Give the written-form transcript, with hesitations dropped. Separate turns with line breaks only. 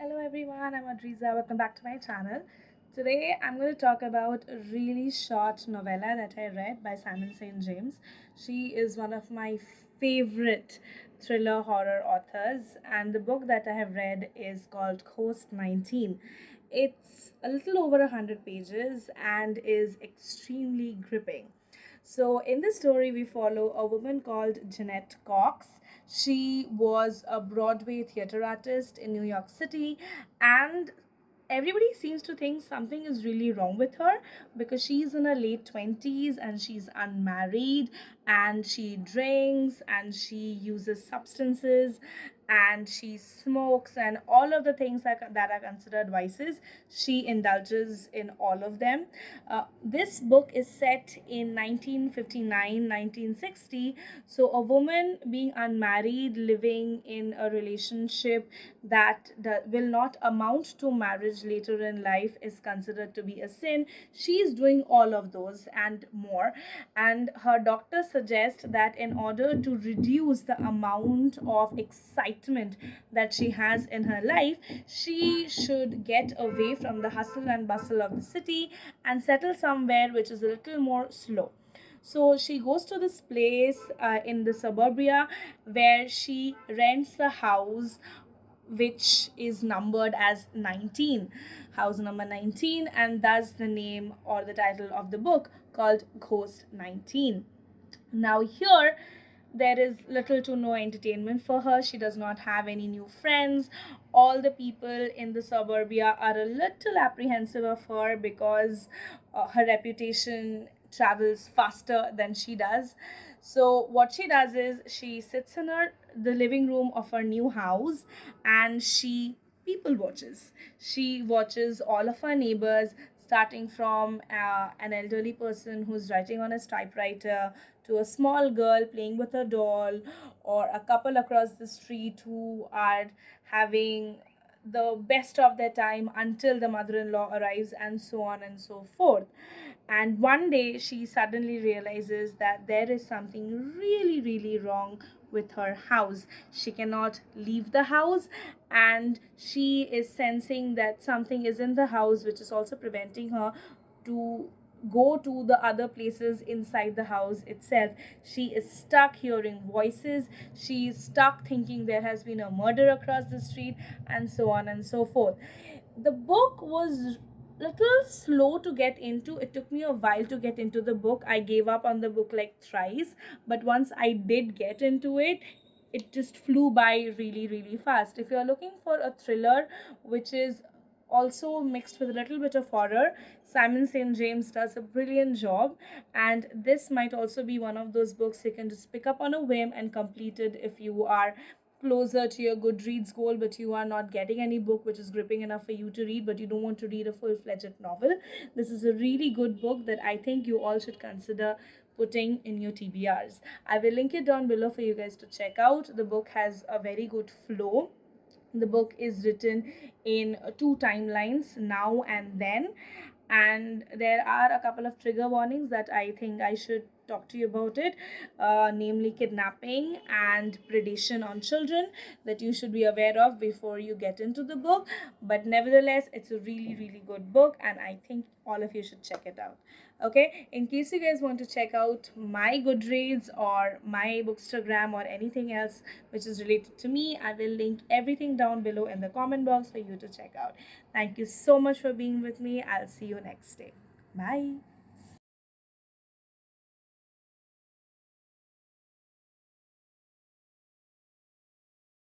Hello everyone, I'm Adriza. Welcome back to my channel. Today I'm going to talk about a really short novella that I read by Simon St. James. She is one of my favorite thriller horror authors, and the book that I have read is called Coast 19. It's a little over 100 pages and is extremely gripping. So, in this story, we follow a woman called Jeanette Cox. She was a Broadway theater artist in New York City, and everybody seems to think something is really wrong with her because she's in her late 20s and she's unmarried and she drinks and she uses substances and she smokes and all of the things that are considered vices. She indulges in all of them. This book is set in 1959, 1960. So a woman being unmarried, living in a relationship that will not amount to marriage later in life is considered to be a sin. She is doing all of those and more. And her doctor suggests that in order to reduce the amount of excitement that she has in her life, she should get away from the hustle and bustle of the city and settle somewhere which is a little more slow. So she goes to this place in the suburbia where she rents a house which is numbered as 19, house number 19, and that's the name or the title of the book, called Ghost 19. Now, here there is little to no entertainment for her. She does not have any new friends. All the people in the suburbia are a little apprehensive of her because her reputation travels faster than she does. So what she does is she sits in the living room of her new house and she people watches. She watches all of her neighbors, starting from an elderly person who's writing on his typewriter to a small girl playing with a doll, or a couple across the street who are having the best of their time until the mother-in-law arrives, and so on and so forth. And one day she suddenly realizes that there is something really, really wrong with her house. She cannot leave the house, and she is sensing that something is in the house which is also preventing her to go to the other places inside the house itself. She is stuck hearing voices, she is stuck thinking there has been a murder across the street, and so on and so forth. The book was little slow to get into. It took me a while to get into the book. I gave up on the book like thrice, but once I did get into it, it just flew by really, really fast. If you're looking for a thriller which is also mixed with a little bit of horror, Simon St. James does a brilliant job, and this might also be one of those books you can just pick up on a whim and complete it if you are closer to your Goodreads goal, but you are not getting any book which is gripping enough for you to read, but you don't want to read a full-fledged novel. This is a really good book that I think you all should consider putting in your TBRs. I will link it down below for you guys to check out. The book has a very good flow. The book is written in two timelines, now and then, and there are a couple of trigger warnings that I think I should talk to you about it, namely kidnapping and predation on children, that you should be aware of before you get into the book. But nevertheless, it's a really, really good book, and I think all of you should check it out. Okay, in case you guys want to check out my Goodreads or my Bookstagram or anything else which is related to me, I will link everything down below in the comment box for you to check out. Thank you so much for being with me. I'll see you next day. Bye.